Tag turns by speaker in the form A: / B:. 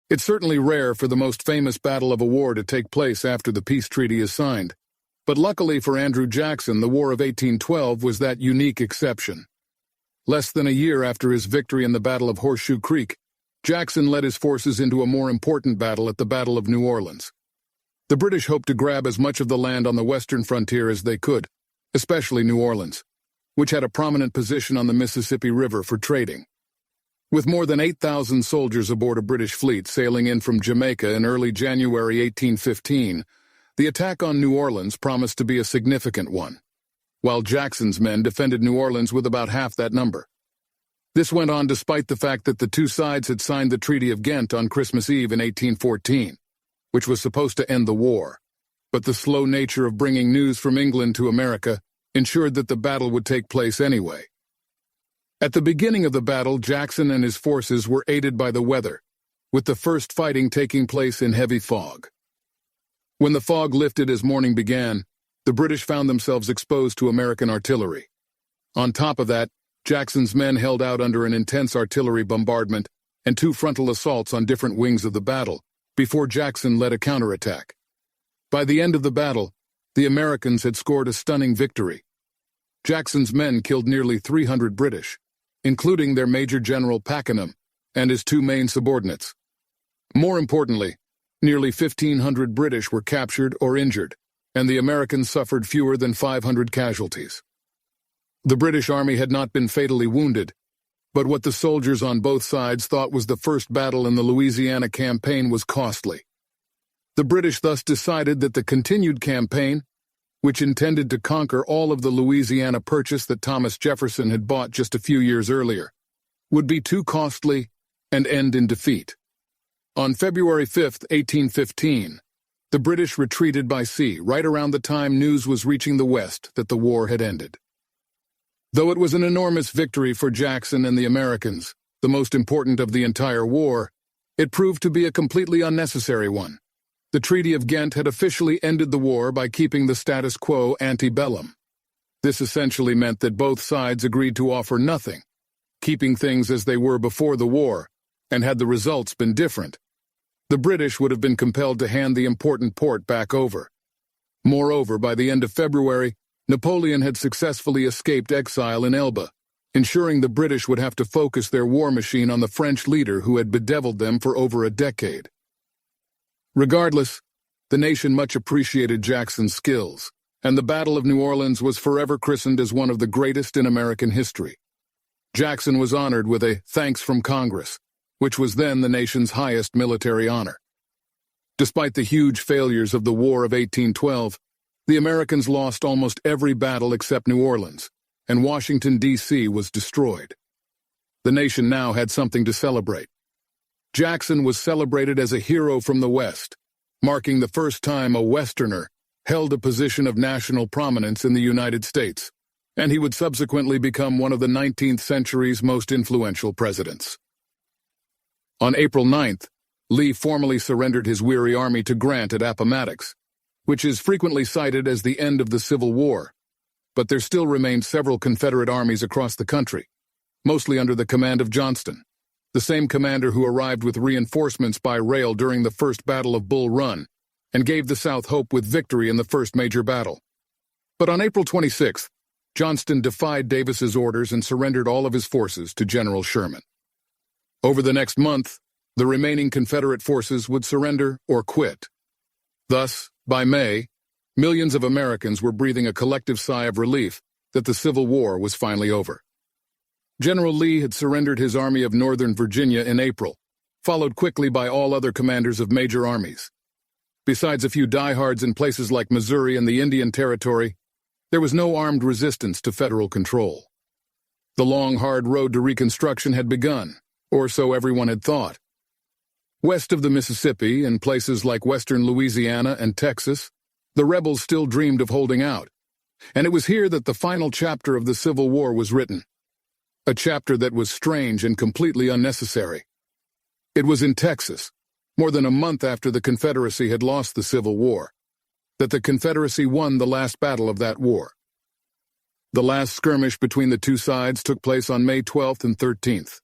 A: It's certainly rare for the most famous battle of a war to take place after the peace treaty is signed, but luckily for Andrew Jackson, the War of 1812 was that unique exception. Less than a year after his victory in the Battle of Horseshoe Creek, Jackson led his forces into a more important battle at the Battle of New Orleans. The British hoped to grab as much of the land on the western frontier as they could, especially New Orleans, which had a prominent position on the Mississippi River for trading. With more than 8,000 soldiers aboard a British fleet sailing in from Jamaica in early January 1815, the attack on New Orleans promised to be a significant one, while Jackson's men defended New Orleans with about half that number. This went on despite the fact that the two sides had signed the Treaty of Ghent on Christmas Eve in 1814, which was supposed to end the war, but the slow nature of bringing news from England to America ensured that the battle would take place anyway. At the beginning of the battle, Jackson and his forces were aided by the weather, with the first fighting taking place in heavy fog. When the fog lifted as morning began, the British found themselves exposed to American artillery. On top of that, Jackson's men held out under an intense artillery bombardment and two frontal assaults on different wings of the battle, before Jackson led a counterattack. By the end of the battle, the Americans had scored a stunning victory. Jackson's men killed nearly 300 British, including their Major General Pakenham and his two main subordinates. More importantly, nearly 1,500 British were captured or injured, and the Americans suffered fewer than 500 casualties. The British Army had not been fatally wounded, but what the soldiers on both sides thought was the first battle in the Louisiana campaign was costly. The British thus decided that the continued campaign, which intended to conquer all of the Louisiana Purchase that Thomas Jefferson had bought just a few years earlier, would be too costly and end in defeat. On February 5, 1815, the British retreated by sea right around the time news was reaching the West that the war had ended. Though it was an enormous victory for Jackson and the Americans, the most important of the entire war, it proved to be a completely unnecessary one. The Treaty of Ghent had officially ended the war by keeping the status quo ante bellum. This essentially meant that both sides agreed to offer nothing, keeping things as they were before the war, and had the results been different, the British would have been compelled to hand the important port back over. Moreover, by the end of February, Napoleon had successfully escaped exile in Elba, ensuring the British would have to focus their war machine on the French leader who had bedeviled them for over a decade. Regardless, the nation much appreciated Jackson's skills, and the Battle of New Orleans was forever christened as one of the greatest in American history. Jackson was honored with a thanks from Congress, which was then the nation's highest military honor. Despite the huge failures of the War of 1812, the Americans lost almost every battle except New Orleans, and Washington, D.C. was destroyed. The nation now had something to celebrate. Jackson was celebrated as a hero from the West, marking the first time a Westerner held a position of national prominence in the United States, and he would subsequently become one of the 19th century's most influential presidents. On April 9th, Lee formally surrendered his weary army to Grant at Appomattox, which is frequently cited as the end of the Civil War, but there still remained several Confederate armies across the country, mostly under the command of Johnston, the same commander who arrived with reinforcements by rail during the First Battle of Bull Run and gave the South hope with victory in the first major battle. But on April 26th, Johnston defied Davis's orders and surrendered all of his forces to General Sherman. Over the next month, the remaining Confederate forces would surrender or quit. Thus, by May, millions of Americans were breathing a collective sigh of relief that the Civil War was finally over. General Lee had surrendered his Army of Northern Virginia in April, followed quickly by all other commanders of major armies. Besides a few diehards in places like Missouri and the Indian Territory, there was no armed resistance to federal control. The long, hard road to Reconstruction had begun, or so everyone had thought. West of the Mississippi, in places like western Louisiana and Texas, the rebels still dreamed of holding out, and it was here that the final chapter of the Civil War was written. A chapter that was strange and completely unnecessary. It was in Texas, more than a month after the Confederacy had lost the Civil War, that the Confederacy won the last battle of that war. The last skirmish between the two sides took place on May 12th and 13th.